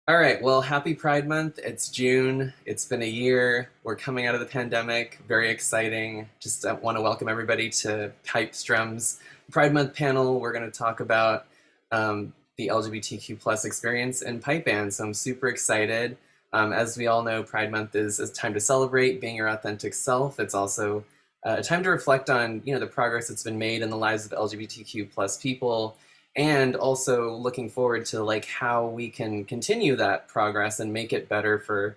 All right, well, happy Pride Month. It's June. It's been a year. We're coming out of the pandemic. Very exciting. Just want to welcome everybody to Pipes Drums Pride Month panel. We're going to talk about the LGBTQ plus experience in pipe band. So I'm super excited. As we all know, Pride Month is a time to celebrate being your authentic self. It's also a time to reflect on, the progress that's been made in the lives of LGBTQ plus people, and also looking forward to like how we can continue that progress and make it better for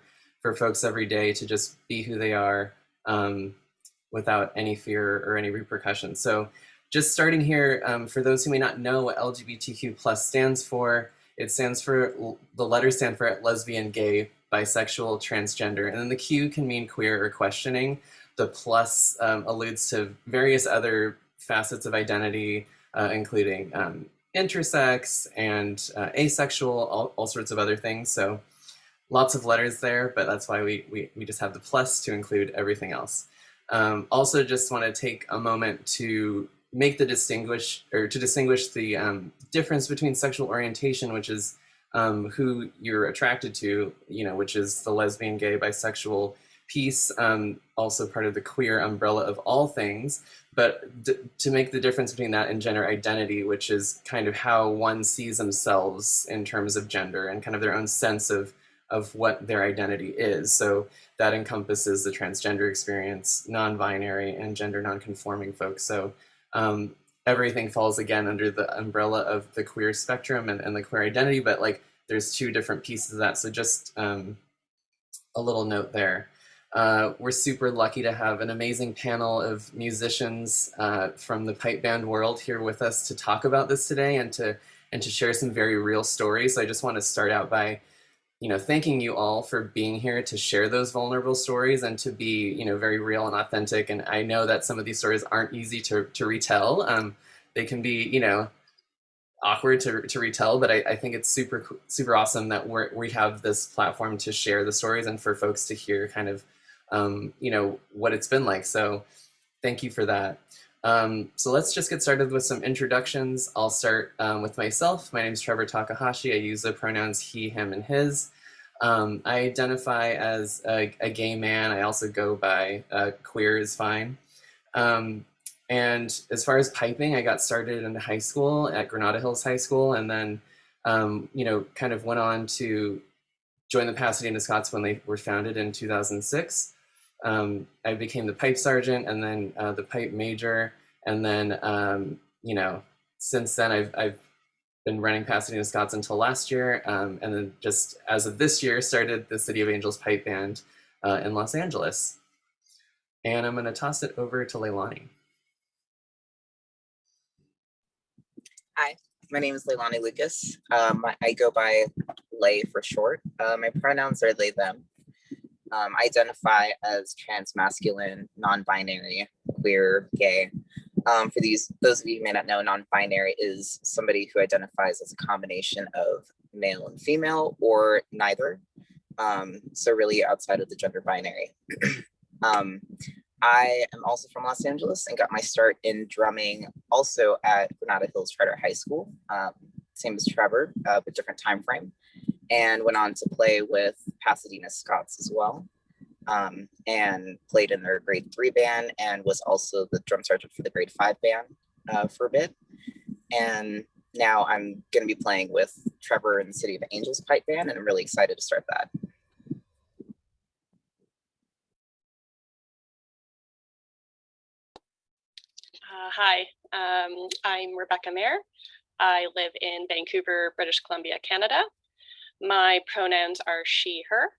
folks every day to just be who they are, without any fear or any repercussions. So just starting here, for those who may not know what LGBTQ plus stands for, the letters stand for lesbian, gay, bisexual, transgender, and then the Q can mean queer or questioning. The plus alludes to various other facets of identity, including intersex and asexual, all sorts of other things. So lots of letters there, but that's why we just have the plus to include everything else. Also just want to take a moment to make the distinguish the difference between sexual orientation, which is who you're attracted to, which is the lesbian, gay, bisexual piece, also part of the queer umbrella of all things, but to make the difference between that and gender identity, which is kind of how one sees themselves in terms of gender and kind of their own sense of what their identity is. So that encompasses the transgender experience, non-binary, and gender non-conforming folks. So everything falls again under the umbrella of the queer spectrum and the queer identity, but like there's two different pieces of that. So just a little note there. We're super lucky to have an amazing panel of musicians from the pipe band world here with us to talk about this today and to share some very real stories. So I just want to start out by, thanking you all for being here to share those vulnerable stories and to be, very real and authentic. And I know that some of these stories aren't easy to retell. They can be, awkward to retell, but I think it's super awesome that we have this platform to share the stories and for folks to hear kind of what it's been like. So thank you for that. So let's just get started with some introductions. I'll start with myself. My name is Trevor Takahashi. I use the pronouns he, him, and his. I identify as a gay man. I also go by queer is fine. And as far as piping, I got started in high school at Granada Hills High School, and then, kind of went on to join the Pasadena Scots when they were founded in 2006. I became the pipe sergeant and then the pipe major. And then, since then I've been running Pasadena Scots until last year. And then just as of this year, started the City of Angels Pipe Band in Los Angeles. And I'm gonna toss it over to Leilani. Hi, my name is Leilani Lucas. I go by Lay for short. My pronouns are they, them. I identify as trans-masculine, non-binary, queer, gay. For those of you who may not know, non-binary is somebody who identifies as a combination of male and female or neither. So really outside of the gender binary. I am also from Los Angeles and got my start in drumming also at Granada Hills Charter High School, same as Trevor, but different time frame, and went on to play with Pasadena Scots as well, and played in their grade 3 band and was also the drum sergeant for the grade 5 band for a bit. And now I'm going to be playing with Trevor in the City of Angels Pipe Band, and I'm really excited to start that. Hi, I'm Rebecca Mair. I live in Vancouver, British Columbia, Canada. My pronouns are she, her,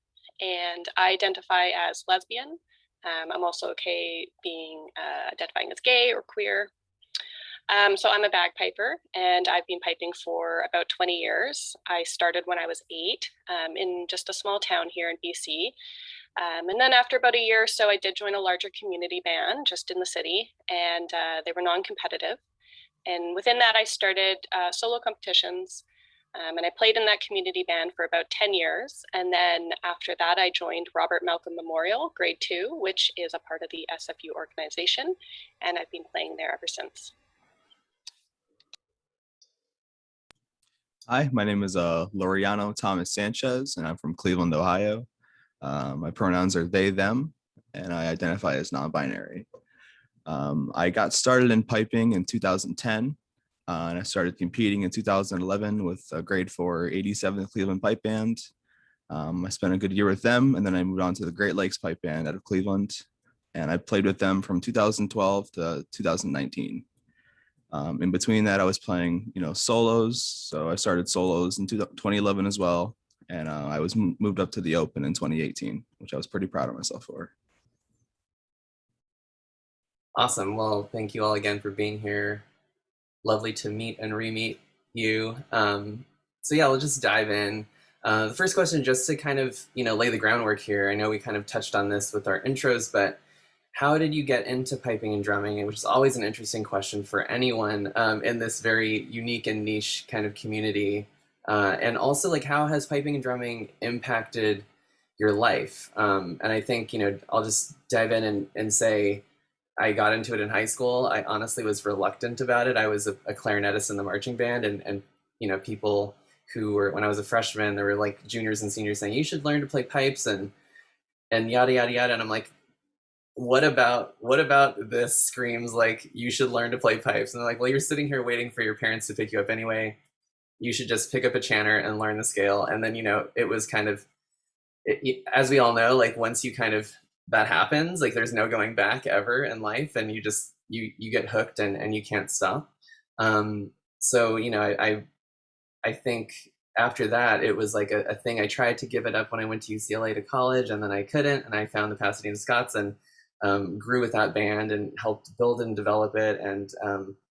and I identify as lesbian. I'm also okay being identifying as gay or queer. So I'm a bagpiper, and I've been piping for about 20 years. I started when I was 8 in just a small town here in BC. And then after about a year or so, I did join a larger community band just in the city, and they were non-competitive. And within that, I started solo competitions, and I played in that community band for about 10 years. And then after that, I joined Robert Malcolm Memorial, grade 2, which is a part of the SFU organization, and I've been playing there ever since. Hi, my name is Laureano Thomas-Sanchez, and I'm from Cleveland, Ohio. My pronouns are they, them, and I identify as non-binary. I got started in piping in 2010, and I started competing in 2011 with a grade 4 87th Cleveland Pipe Band. I spent a good year with them, and then I moved on to the Great Lakes Pipe Band out of Cleveland, and I played with them from 2012 to 2019. In between that, I was playing, solos. So I started solos in 2011 as well. And I was moved up to the Open in 2018, which I was pretty proud of myself for. Awesome. Well, thank you all again for being here. Lovely to meet and re-meet you. So yeah, we'll just dive in. The first question, just to kind of, lay the groundwork here. I know we kind of touched on this with our intros, but how did you get into piping and drumming? Which is always an interesting question for anyone in this very unique and niche kind of community. And also, like, how has piping and drumming impacted your life? And I think, I'll just dive in and say, I got into it in high school. I honestly was reluctant about it. I was a clarinetist in the marching band, and people who were, when I was a freshman, there were like juniors and seniors saying, you should learn to play pipes and yada, yada, yada. And I'm like, what about this screams like you should learn to play pipes? And they're like, well, you're sitting here waiting for your parents to pick you up anyway. You should just pick up a chanter and learn the scale. And then, it was kind of, as we all know, like once you kind of, that happens, like there's no going back ever in life, and you just, you get hooked and you can't stop. So, I think after that, it was like a thing. I tried to give it up when I went to UCLA to college, and then I couldn't, and I found the Pasadena Scots and grew with that band and helped build and develop it, and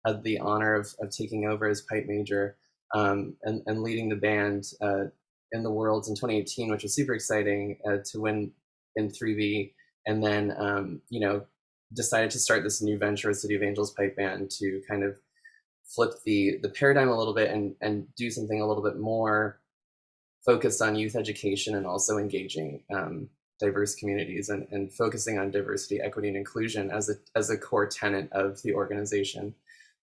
had the honor of taking over as pipe major and leading the band in the Worlds in 2018, which was super exciting to win in 3B, and then decided to start this new venture with City of Angels Pipe Band to kind of flip the paradigm a little bit and do something a little bit more focused on youth education and also engaging diverse communities and focusing on diversity, equity, and inclusion as a core tenet of the organization.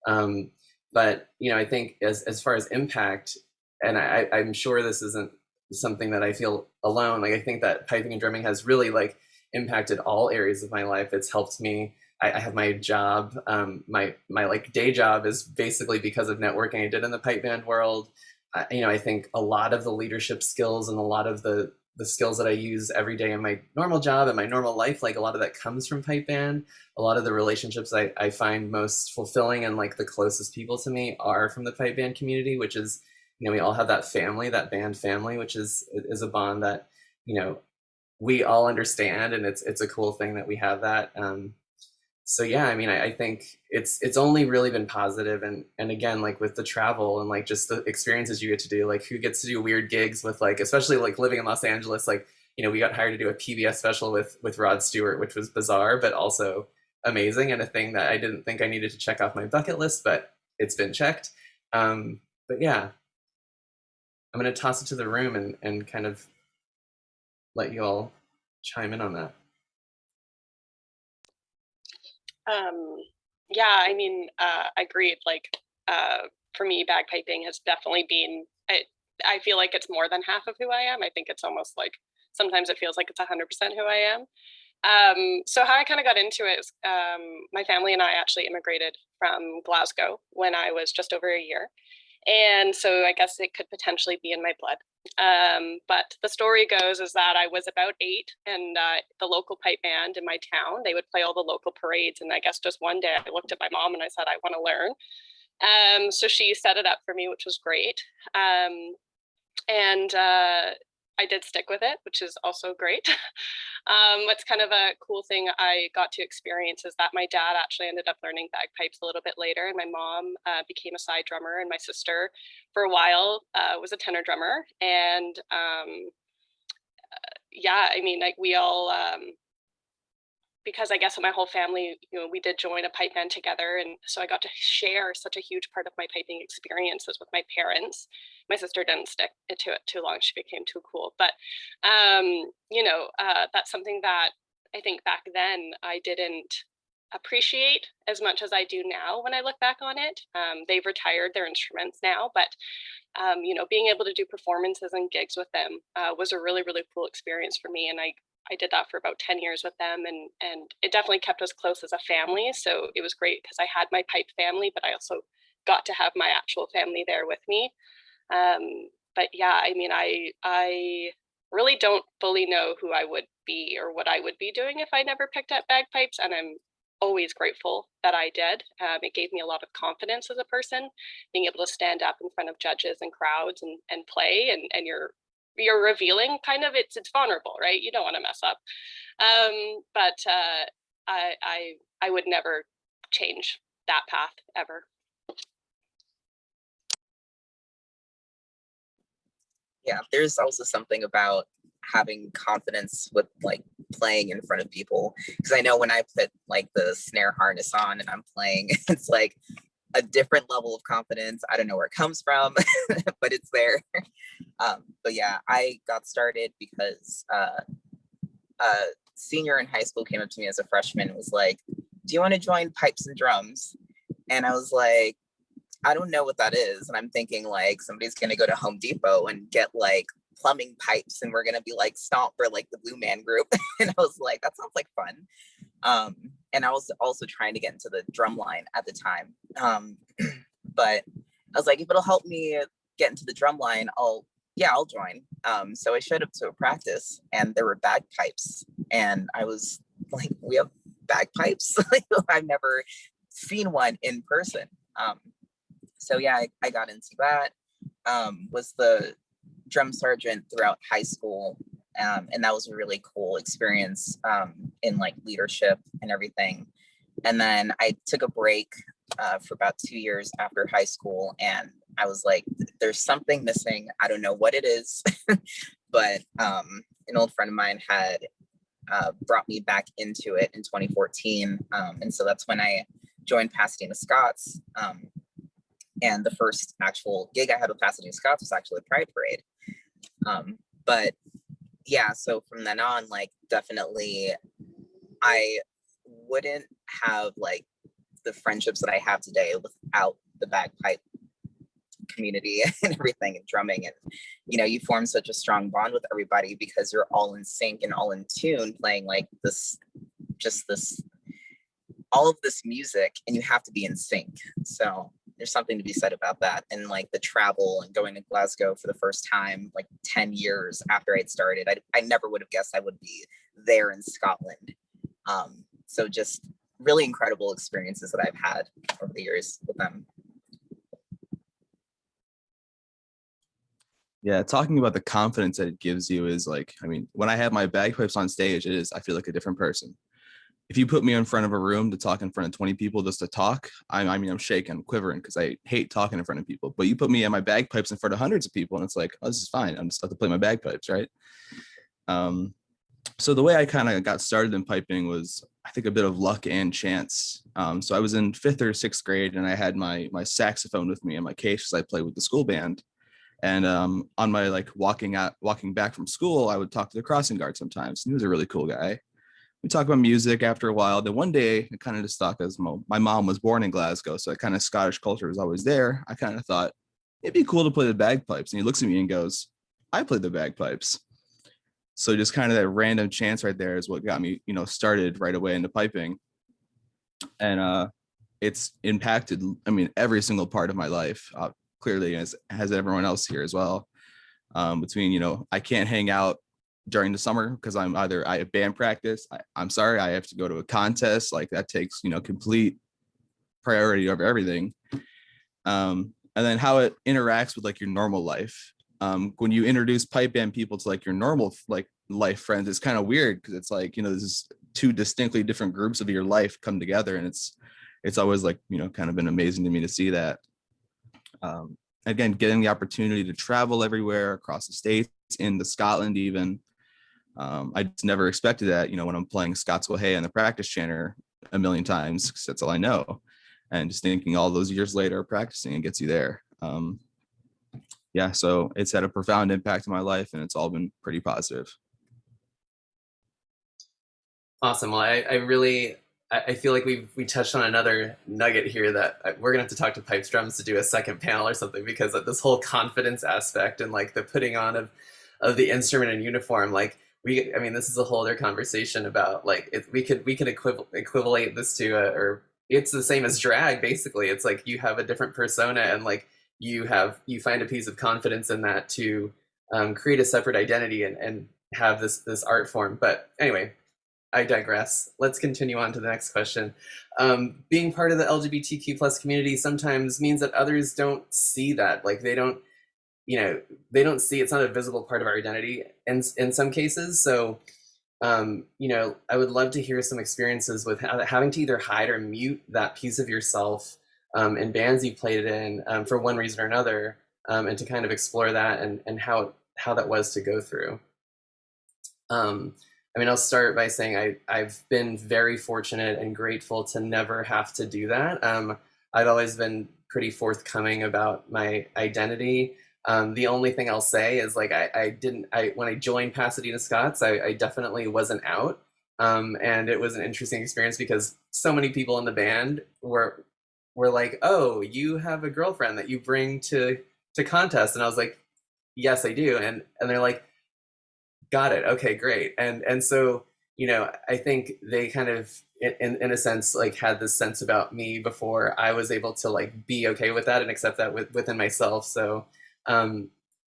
But I think as far as impact, and I'm sure this isn't something that I feel alone. Like I think that piping and drumming has really like impacted all areas of my life. It's helped me. I have my job. My like day job is basically because of networking I did in the pipe band world. I think a lot of the leadership skills and a lot of the skills that I use every day in my normal job and my normal life, like a lot of that comes from pipe band. A lot of the relationships I find most fulfilling and like the closest people to me are from the pipe band community, which is, we all have that family, that band family, which is a bond that, we all understand, and it's a cool thing that we have that. So yeah, I think it's only really been positive, and again, like with the travel and like just the experiences you get to do, like who gets to do weird gigs with, like, especially like living in Los Angeles, like, we got hired to do a PBS special with Rod Stewart, which was bizarre, but also amazing, and a thing that I didn't think I needed to check off my bucket list, but it's been checked. But yeah, I'm going to toss it to the room and kind of let you all chime in on that. Yeah, agreed. Like, for me, bagpiping has definitely been, I feel like it's more than half of who I am. I think it's almost like, sometimes it feels like it's 100% who I am. So how I kind of got into it is my family and I actually immigrated from Glasgow when I was just over a year. And so I guess it could potentially be in my blood. But the story goes is that I was about 8, and the local pipe band in my town, they would play all the local parades. And I guess just one day I looked at my mom and I said, I want to learn. So she set it up for me, which was great. And I did stick with it, which is also great. What's kind of a cool thing I got to experience is that my dad actually ended up learning bagpipes a little bit later, and my mom became a side drummer, and my sister for a while was a tenor drummer. And yeah, like we all, because I guess my whole family, we did join a pipe band together. And so I got to share such a huge part of my piping experiences with my parents. My sister didn't stick to it too long. She became too cool. But, that's something that I think back then I didn't appreciate as much as I do now when I look back on it. They've retired their instruments now, but being able to do performances and gigs with them was a really, really cool experience for me. And I did that for about 10 years with them, and it definitely kept us close as a family. So it was great because I had my pipe family, but I also got to have my actual family there with me. But yeah, I mean, I really don't fully know who I would be or what I would be doing if I never picked up bagpipes, and I'm always grateful that I did. It gave me a lot of confidence as a person, being able to stand up in front of judges and crowds and play, and you're revealing kind of, it's vulnerable, right? You don't want to mess up. But I would never change that path ever. Yeah, there's also something about having confidence with like playing in front of people, because I know when I put like the snare harness on and I'm playing, it's like a different level of confidence. I don't know where it comes from, but it's there. But yeah, I got started because a senior in high school came up to me as a freshman and was like, do you want to join pipes and drums? And I was like, I don't know what that is. And I'm thinking like somebody's going to go to Home Depot and get like plumbing pipes and we're going to be like stomp for like the Blue Man Group. And I was like, that sounds like fun. And I was also trying to get into the drum line at the time. But I was like, if it'll help me get into the drum line, I'll join. So I showed up to a practice and there were bagpipes and I was like, we have bagpipes? I've never seen one in person. So yeah, I got into that, was the drum sergeant throughout high school. And that was a really cool experience in like leadership and everything. And then I took a break for about 2 years after high school. And I was like, there's something missing. I don't know what it is, but an old friend of mine had brought me back into it in 2014. And so that's when I joined Pasadena Scots. And the first actual gig I had with Pasadena Scots was actually a Pride Parade. But yeah, so from then on, like definitely I wouldn't have like the friendships that I have today without the bagpipe community and everything and drumming. And, you form such a strong bond with everybody because you're all in sync and all in tune playing like all of this music, and you have to be in sync. So there's something to be said about that. And like the travel and going to Glasgow for the first time, like 10 years after I'd started, I never would have guessed I would be there in Scotland. So just really incredible experiences that I've had over the years with them. Yeah, talking about the confidence that it gives you is like, I mean, when I have my bagpipes on stage, I feel like a different person. If you put me in front of a room to talk in front of 20 people just to talk, I'm shaking, I'm quivering because I hate talking in front of people. But you put me and my bagpipes in front of hundreds of people and it's like, oh, this is fine. I'm just have to play my bagpipes, right? So the way I kind of got started in piping was, I think, a bit of luck and chance. So I was in 5th or 6th grade and I had my saxophone with me in my case because I played with the school band. And on my like walking back from school, I would talk to the crossing guard sometimes. He was a really cool guy. We talked about music after a while. Then one day, I kind of just thought, because my mom was born in Glasgow, so kind of Scottish culture was always there. I kind of thought it'd be cool to play the bagpipes. And he looks at me and goes, I play the bagpipes. So just kind of that random chance right there is what got me, started right away into piping. And it's impacted, every single part of my life, clearly, as has everyone else here as well. Between, I can't hang out during the summer because I have band practice. I'm sorry, I have to go to a contest. Like that takes, complete priority over everything. And then how it interacts with like your normal life. When you introduce pipe band people to like your normal like life friends, it's kind of weird because it's like, this is two distinctly different groups of your life come together. And it's always like, kind of been amazing to me to see that. Again, getting the opportunity to travel everywhere across the states, into Scotland even. I just never expected that, when I'm playing Scots Will Hey on the practice chanter a million times, because that's all I know. And just thinking all those years later, practicing, it gets you there. Yeah, so it's had a profound impact on my life and it's all been pretty positive. Awesome. Well, I really I feel like we touched on another nugget here that we're gonna have to talk to Pipes Drums to do a second panel or something, because of this whole confidence aspect and like the putting on of the instrument and uniform. Like I mean, this is a whole other conversation about like we could equivalate this to or it's the same as drag basically. It's like you have a different persona and like you find a piece of confidence in that to create a separate identity and have this art form. But anyway, I digress. Let's continue on to the next question. Being part of the LGBTQ plus community sometimes means that others don't see that. Like they don't see, it's not a visible part of our identity in some cases. So, I would love to hear some experiences with having to either hide or mute that piece of yourself in bands you played in for one reason or another, and to kind of explore that and how that was to go through. I mean, I'll start by saying I've been very fortunate and grateful to never have to do that. I've always been pretty forthcoming about my identity. The only thing I'll say is like when I joined Pasadena Scots, I definitely wasn't out. And it was an interesting experience because so many people in the band were like, "Oh, you have a girlfriend that you bring to contests," and I was like, "Yes, I do," and they're like, "Got it. Okay, great." And so, I think they kind of in a sense like had this sense about me before I was able to like be okay with that and accept that within myself. So I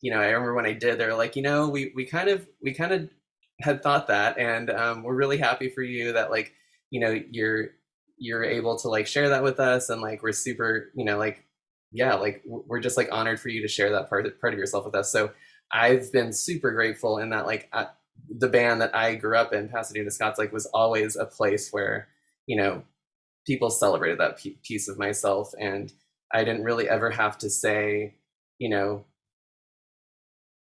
remember when I did, they were like, we kind of had thought that, and we're really happy for you that like, you're able to like share that with us, and like we're super, like, yeah, like we're just like honored for you to share that part of yourself with us. So I've been super grateful in that like the band that I grew up in, Pasadena Scots, like was always a place where people celebrated that piece of myself, and I didn't really ever have to say,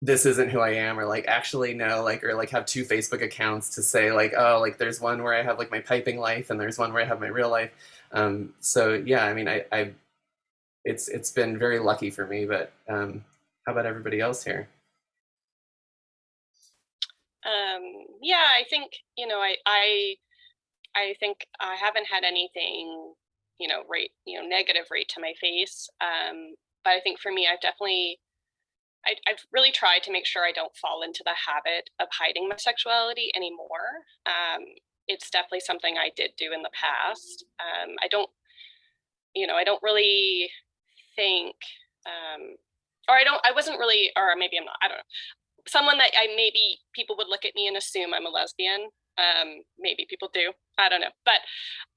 this isn't who I am, or like actually no, like, or like have two Facebook accounts to say like, oh, like there's one where I have like my piping life and there's one where I have my real life. So yeah, I mean, it's been very lucky for me, but how about everybody else here? Yeah, I think, I think I haven't had anything, negative rate to my face. But I think for me, I've really tried to make sure I don't fall into the habit of hiding my sexuality anymore. It's definitely something I did do in the past. I don't really think, I wasn't really, or maybe I'm not, I don't know. Someone that maybe people would look at me and assume I'm a lesbian. Maybe people do, I don't know. But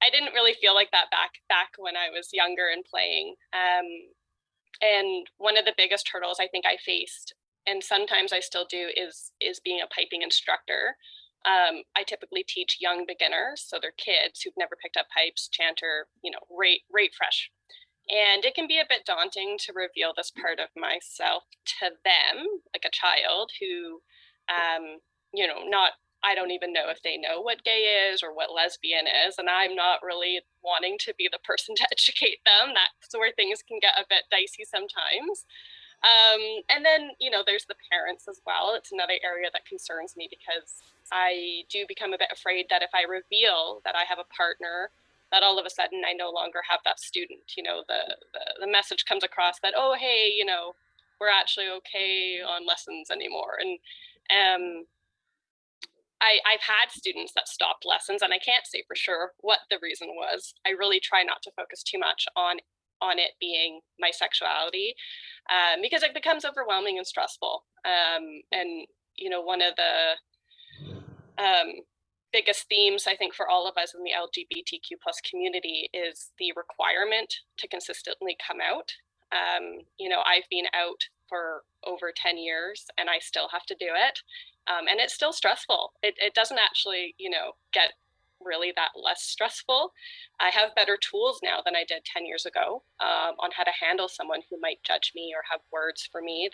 I didn't really feel like that back when I was younger and playing. And one of the biggest hurdles I think I faced, and sometimes I still do, is being a piping instructor. I typically teach young beginners, so they're kids who've never picked up pipes, chanter, right fresh. And it can be a bit daunting to reveal this part of myself to them, like a child who, I don't even know if they know what gay is or what lesbian is. And I'm not really wanting to be the person to educate them. That's where things can get a bit dicey sometimes. And then, there's the parents as well. It's another area that concerns me because I do become a bit afraid that if I reveal that I have a partner, that all of a sudden I no longer have that student. The message comes across that, oh, hey, we're actually okay on lessons anymore. And I've had students that stopped lessons, and I can't say for sure what the reason was. I really try not to focus too much on it being my sexuality, because it becomes overwhelming and stressful. And one of the biggest themes I think for all of us in the LGBTQ plus community is the requirement to consistently come out. I've been out for over 10 years and I still have to do it. And it's still stressful. It doesn't actually, get really that less stressful. I have better tools now than I did 10 years ago on how to handle someone who might judge me or have words for me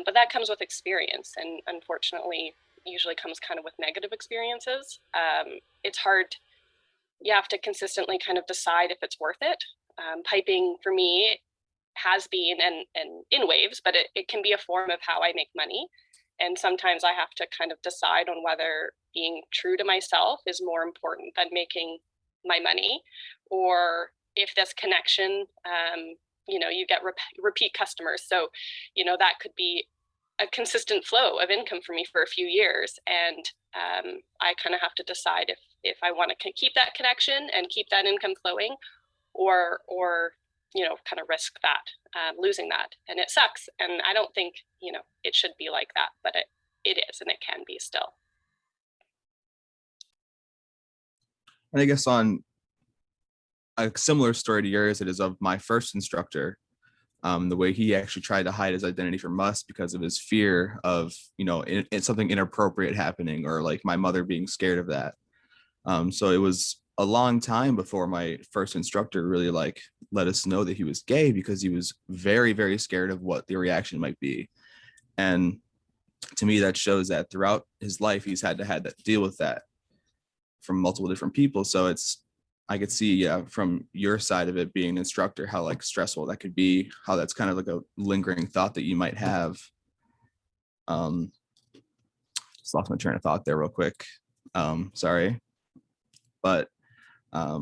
but that comes with experience, and unfortunately usually comes kind of with negative experiences. It's hard. You have to consistently kind of decide if it's worth it. Piping for me has been and in waves, but it can be a form of how I make money. And sometimes I have to kind of decide on whether being true to myself is more important than making my money, or if this connection, you get repeat customers. So, that could be a consistent flow of income for me for a few years. And I kind of have to decide if I want to keep that connection and keep that income flowing, or kind of risk that, losing that. And it sucks. And I don't think, it should be like that, but it is, and it can be still. And I guess on a similar story to yours, it is of my first instructor. The way he actually tried to hide his identity from us because of his fear of, something inappropriate happening, or like my mother being scared of that. So it was a long time before my first instructor really let us know that he was gay, because he was very, very scared of what the reaction might be. And to me, that shows that throughout his life, he's had to deal with that from multiple different people. So I could see, from your side of it, being an instructor, how stressful that could be, how that's kind of like a lingering thought that you might have. Just lost my train of thought there real quick. Sorry. But I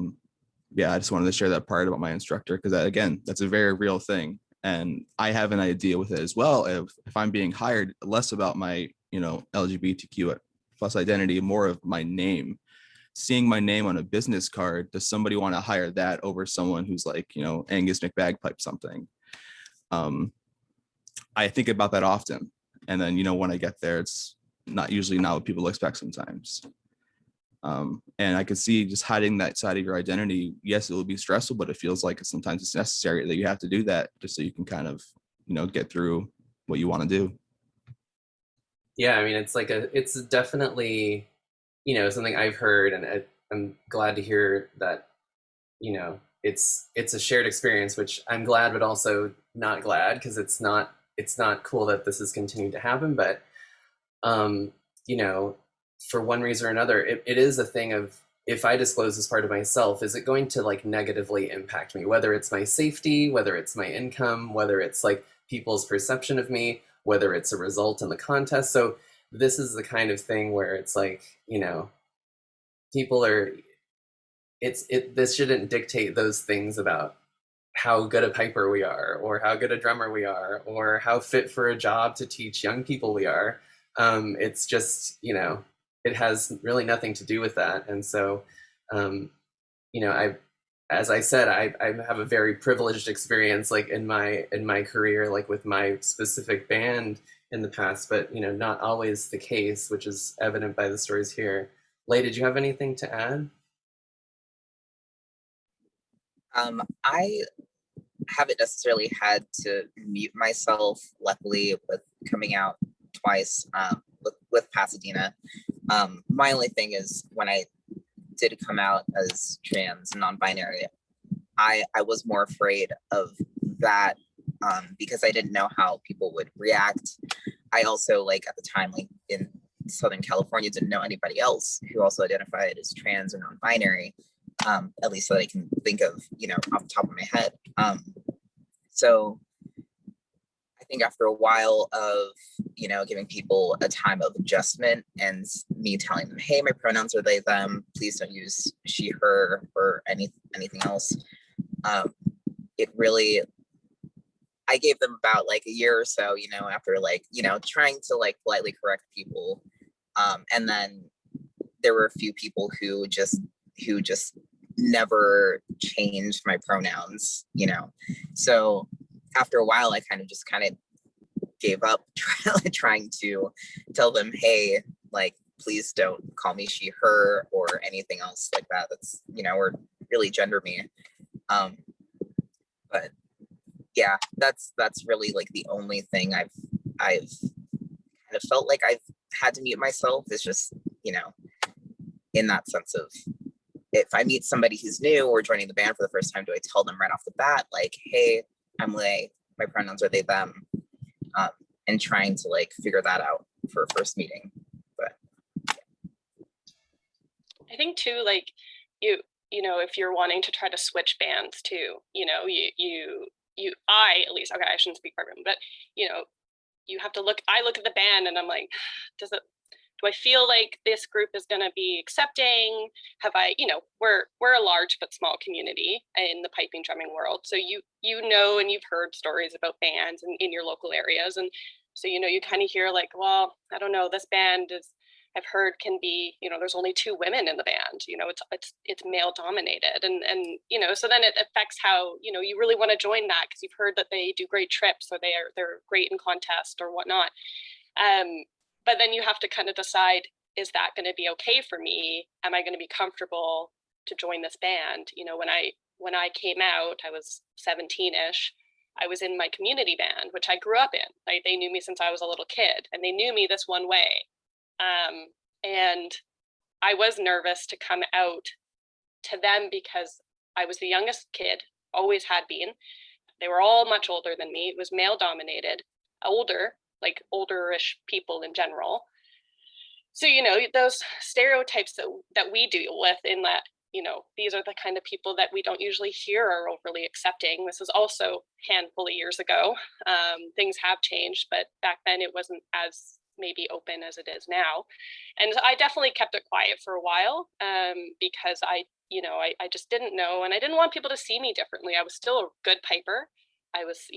just wanted to share that part about my instructor, because again, that's a very real thing. And I have an idea with it as well. If I'm being hired, less about my, LGBTQ plus identity, more of my name. Seeing my name on a business card, does somebody want to hire that over someone who's Angus McBagpipe something? I think about that often. And then, when I get there, it's not what people expect sometimes. And I could see just hiding that side of your identity. Yes, it will be stressful, but it feels like sometimes it's necessary that you have to do that just so you can kind of, get through what you want to do. Yeah, I mean, it's definitely, something I've heard, and I'm glad to hear that, it's a shared experience, which I'm glad, but also not glad, because it's not cool that this has continued to happen. But, for one reason or another, it is a thing of, if I disclose this part of myself, is it going to negatively impact me? Whether it's my safety, whether it's my income, whether it's people's perception of me, whether it's a result in the contest. So this is the kind of thing where it's people are, this shouldn't dictate those things about how good a piper we are, or how good a drummer we are, or how fit for a job to teach young people we are. It's just, it has really nothing to do with that. And so, as I said, I have a very privileged experience, in my career, with my specific band in the past, but, not always the case, which is evident by the stories here. Leigh, did you have anything to add? I haven't necessarily had to mute myself, luckily, with coming out twice, with Pasadena. My only thing is, when I did come out as trans and non-binary, I was more afraid of that, because I didn't know how people would react. I also, at the time, in Southern California, didn't know anybody else who also identified as trans or non-binary, at least that I can think of, off the top of my head. So I think after a while of, giving people a time of adjustment, and me telling them, hey, my pronouns are they, them, please don't use she, her, or anything else. It really, I gave them about a year or so, after trying to politely correct people. And then there were a few people who just never changed my pronouns, So after a while, I kind of gave up trying to tell them, hey, please don't call me she, her, or anything else like that. That's, or really gender me. But yeah, that's really the only thing I've kind of felt like I've had to mute myself, is just, in that sense of, if I meet somebody who's new or joining the band for the first time, do I tell them right off the bat, hey, I'm Leigh, my pronouns are they, them, and trying to figure that out for a first meeting. But I think too, if you're wanting to try to switch bands too, I, at least, okay, I shouldn't speak for everyone, but you have to I look at the band and I'm like, do I feel like this group is going to be accepting? Have I, we're a large but small community in the piping drumming world. So you know, and you've heard stories about bands in your local areas. And so, you kind of hear like, well, I don't know, this band is, I've heard can be, there's only 2 women in the band, it's male dominated. And, so then it affects how, you really want to join that because you've heard that they do great trips or they're great in contest or whatnot. But then you have to kind of decide, is that going to be okay for me? Am I going to be comfortable to join this band? When I came out, I was 17-ish. I was in my community band, which I grew up in. Like, they knew me since I was a little kid, and they knew me this one way. And I was nervous to come out to them because I was the youngest kid, always had been. They were all much older than me. It was male dominated, like older-ish people in general. So, those stereotypes that we deal with in that, these are the kind of people that we don't usually hear are overly accepting. This is also a handful of years ago. Things have changed, but back then it wasn't as maybe open as it is now. And I definitely kept it quiet for a while because I just didn't know, and I didn't want people to see me differently. I was still a good piper. I was,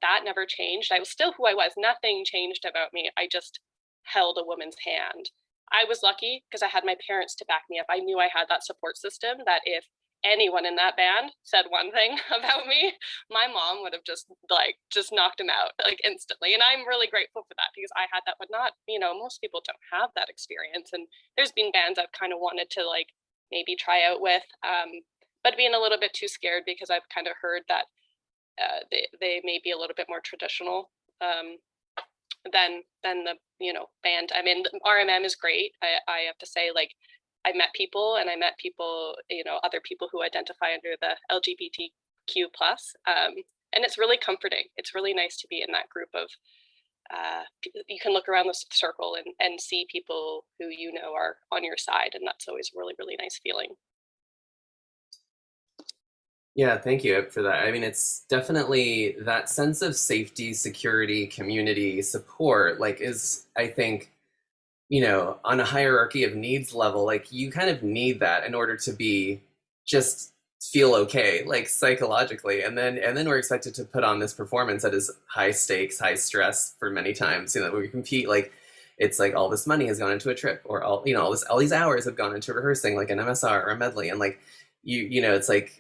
that never changed. I was still who I was. Nothing changed about me. I just held a woman's hand. I was lucky because I had my parents to back me up. I knew I had that support system that if anyone in that band said one thing about me, my mom would have just knocked him out like instantly. And I'm really grateful for that because I had that, but not, most people don't have that experience. And there's been bands I've kind of wanted to like maybe try out with, but being a little bit too scared because I've kind of heard that they may be a little bit more traditional than the band. I mean, RMM is great. I have to say, like, I met people, other people who identify under the LGBTQ plus, and it's really comforting. It's really nice to be in that group of. You can look around the circle and see people who are on your side, and that's always a really, really nice feeling. Yeah, thank you for that. I mean, it's definitely that sense of safety, security, community support, like, is, I think, on a hierarchy of needs level, like, you kind of need that in order to be just feel okay, like, psychologically. And then we're expected to put on this performance that is high stakes, high stress for many times, we compete, like, it's like all this money has gone into a trip, or all these hours have gone into rehearsing like an MSR or a medley. And like, it's like,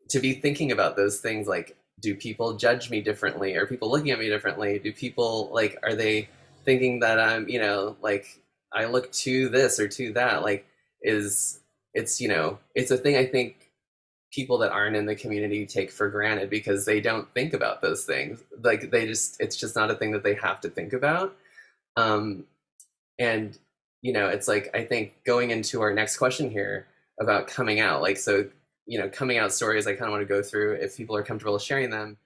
to be thinking about those things, like, do people judge me differently? Are people looking at me differently? Do people, like, are they thinking that I'm, like, I look to this or to that? Like, it's a thing I think people that aren't in the community take for granted because they don't think about those things. Like, it's just not a thing that they have to think about. And, it's like, I think going into our next question here about coming out, like, so, coming out stories, I kind of want to go through, if people are comfortable sharing them.